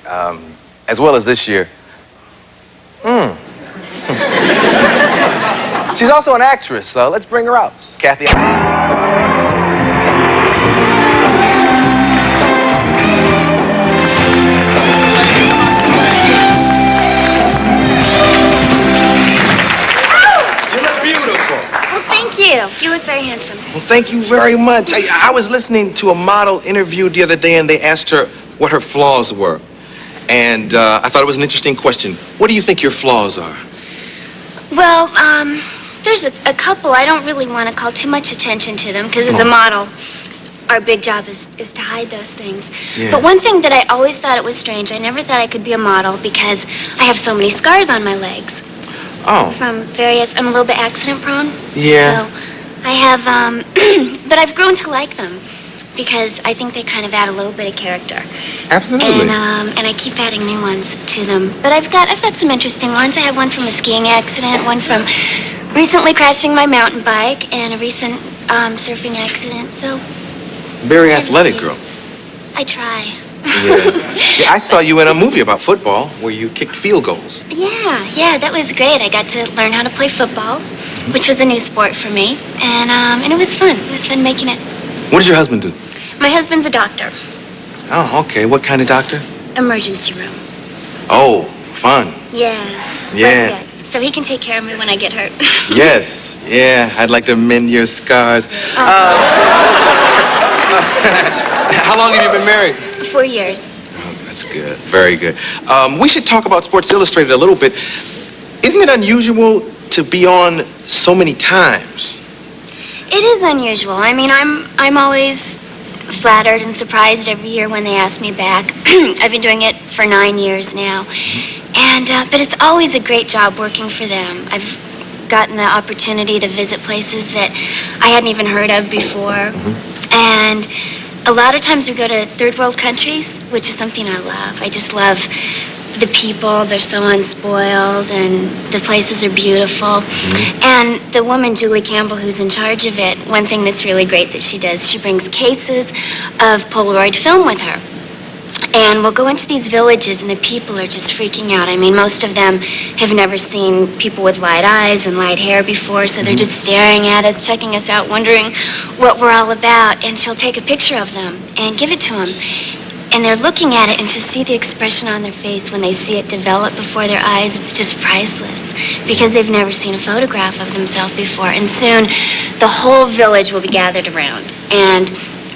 as well as this year. She's also an actress, so let's bring her out. Kathy. Thank you. You look very handsome. Well, thank you very much. I was listening to a model interview the other day, and they asked her what her flaws were. And I thought it was an interesting question. What do you think your flaws are? Well, there's a couple. I don't really want to call too much attention to them, because as a model, our big job is to hide those things. Yeah. But one thing that I always thought it was strange, I never thought I could be a model because I have so many scars on my legs. Oh. From various, I'm a little bit accident prone. Yeah. So I have, but I've grown to like them because I think they kind of add a little bit of character. Absolutely. And I keep adding new ones to them. But I've got some interesting ones. I have one from a skiing accident, one from recently crashing my mountain bike, and a recent surfing accident. So. Very athletic girl. I try. Yeah, I saw you in a movie about football where you kicked field goals. Yeah, that was great. I got to learn how to play football, which was a new sport for me, and it was fun. It was fun making it. What does your husband do? My husband's a doctor. Oh, okay. What kind of doctor? Emergency room. Oh, fun. Yeah. Yeah. So he can take care of me when I get hurt. Yes. Yeah, I'd like to mend your scars. How long have you been married? 4 years. Oh, that's good. Very good. We should talk about Sports Illustrated a little bit. Isn't it unusual to be on so many times? It is unusual. I mean, I'm always flattered and surprised every year when they ask me back. I've been doing it for 9 years now. And, but it's always a great job working for them. I've gotten the opportunity to visit places that I hadn't even heard of before. And a lot of times we go to third world countries, which is something I love. I just love the people. They're so unspoiled, and the places are beautiful. And the woman, Julie Campbell, who's in charge of it, one thing that's really great that she does, she brings cases of Polaroid film with her. And we'll go into these villages, and the people are just freaking out. I mean, most of them have never seen people with light eyes and light hair before, so they're just staring at us, checking us out, wondering what we're all about. And she'll take a picture of them and give it to them. And they're looking at it, and to see the expression on their face when they see it develop before their eyes, it's just priceless, because they've never seen a photograph of themselves before. And soon, the whole village will be gathered around. And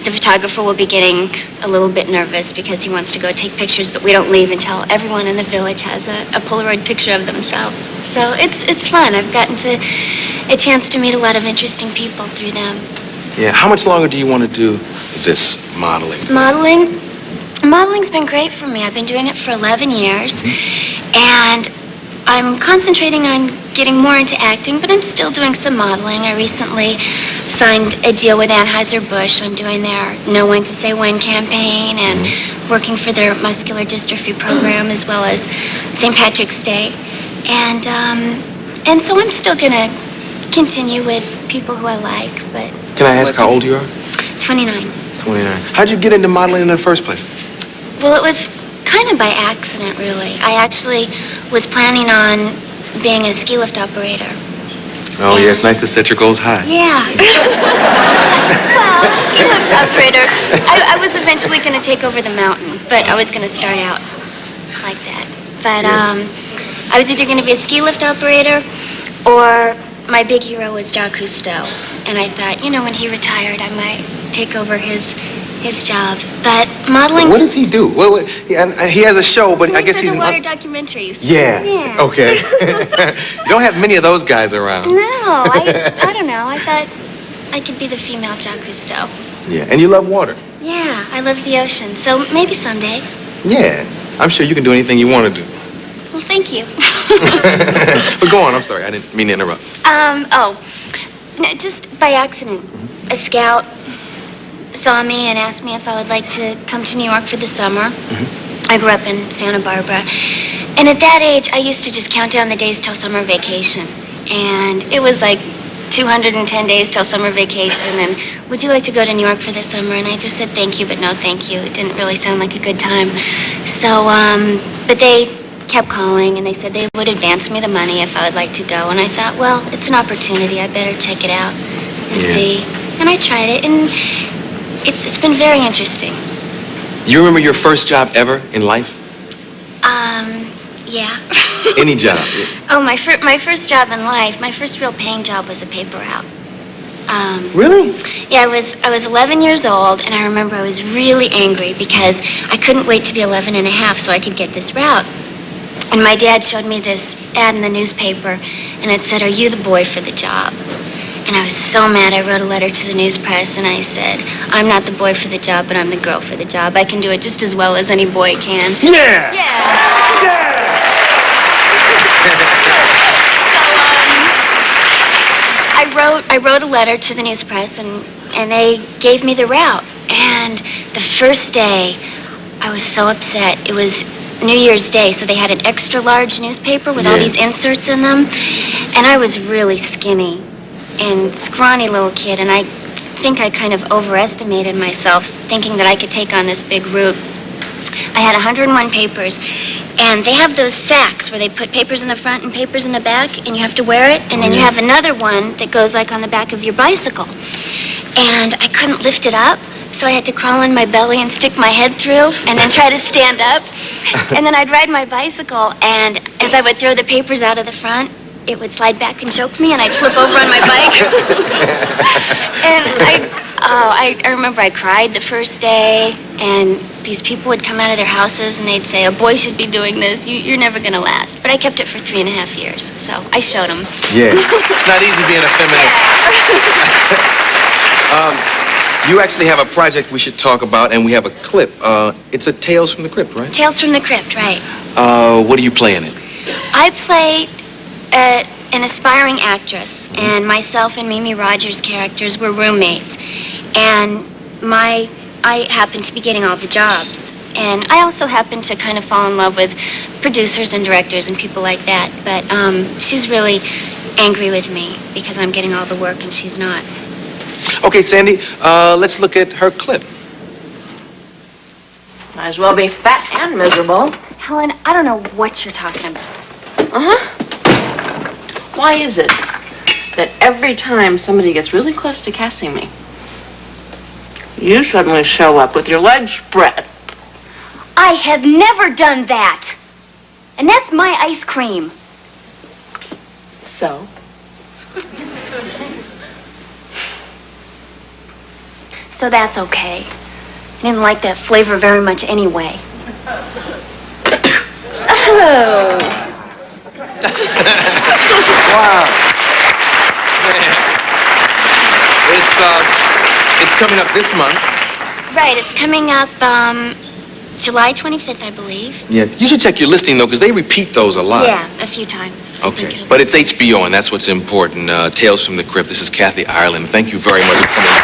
the photographer will be getting a little bit nervous because he wants to go take pictures, but we don't leave until everyone in the village has a Polaroid picture of themselves. So it's fun. I've gotten a chance to meet a lot of interesting people through them. Yeah. How much longer do you want to do this modeling? Modeling's been great for me. I've been doing it for 11 years, and I'm concentrating on getting more into acting, but I'm still doing some modeling. I recently signed a deal with Anheuser-Busch. I'm doing their Know When to Say When campaign and working for their muscular dystrophy program, as well as St. Patrick's Day. And so I'm still going to continue with people who I like, but... Can I ask how old you are? 29. 29. How'd you get into modeling in the first place? Well, it was kind of by accident, really. I actually was planning on being a ski lift operator. Oh, yeah, it's nice to set your goals high. Yeah. Well, ski lift operator. I was eventually going to take over the mountain, but I was going to start out like that. But I was either going to be a ski lift operator, or my big hero was Jacques Cousteau. And I thought, you know, when he retired, I might take over his job. But modeling... What does he do? Well, he has a show, but I guess he's... water documentaries. Yeah. Okay. You don't have many of those guys around. No, I don't know. I thought I could be the female Jacques Cousteau. Yeah, and you love water. Yeah, I love the ocean. So maybe someday. Yeah, I'm sure you can do anything you want to do. Well, thank you. But go on, I'm sorry. I didn't mean to interrupt. No, just by accident. A scout saw me and asked me if I would like to come to New York for the summer. I grew up in Santa Barbara. And at that age, I used to just count down the days till summer vacation. And it was like 210 days till summer vacation. And would you like to go to New York for the summer? And I just said thank you, but no thank you. It didn't really sound like a good time. So, but they kept calling, and they said they would advance me the money if I would like to go. And I thought, well, it's an opportunity. I better check it out and see. And I tried it, and it's been very interesting. You remember your first job ever in life? Yeah. Any job? Oh, my first job in life, my first real paying job was a paper route. Really? Yeah, I was 11 years old, and I remember I was really angry because I couldn't wait to be 11 and a half so I could get this route. And my dad showed me this ad in the newspaper, and it said, "Are you the boy for the job?" And I was so mad. I wrote a letter to the news press, and I said, "I'm not the boy for the job, but I'm the girl for the job. I can do it just as well as any boy can." Yeah! Yeah! I wrote a letter to the news press, and they gave me the route. And the first day, I was so upset. It was New Year's Day, so they had an extra large newspaper with all these inserts in them. And I was really skinny and scrawny little kid, and I think I kind of overestimated myself, thinking that I could take on this big route. I had 101 papers, and they have those sacks where they put papers in the front and papers in the back, and you have to wear it, and then you have another one that goes like on the back of your bicycle. And I couldn't lift it up, so I had to crawl on my belly and stick my head through, and then try to stand up. And then I'd ride my bicycle, and as I would throw the papers out of the front, it would slide back and choke me, and I'd flip over on my bike. And I remember I cried the first day, and these people would come out of their houses, and they'd say, "A boy should be doing this. You're never going to last." But I kept it for 3.5 years, so I showed them. Yeah. It's not easy being a feminist. You actually have a project we should talk about, and we have a clip. It's a Tales from the Crypt, right? Tales from the Crypt, right. What do you play in it? I played an aspiring actress, and myself and Mimi Rogers' characters were roommates. And I happened to be getting all the jobs. And I also happened to kind of fall in love with producers and directors and people like that. But she's really angry with me because I'm getting all the work and she's not. Okay, Sandy, let's look at her clip. Might as well be fat and miserable. Helen, I don't know what you're talking about. Uh-huh. Why is it that every time somebody gets really close to kissing me, you suddenly show up with your legs spread? I have never done that. And that's my ice cream. So? So that's okay. I didn't like that flavor very much anyway. Oh. Wow. It's coming up this month. Right, it's coming up July 25th, I believe. Yeah, you should check your listing, though, because they repeat those a lot. Yeah, a few times. Okay, but it's HBO, and that's what's important. Tales from the Crypt. This is Kathy Ireland. Thank you very much for coming.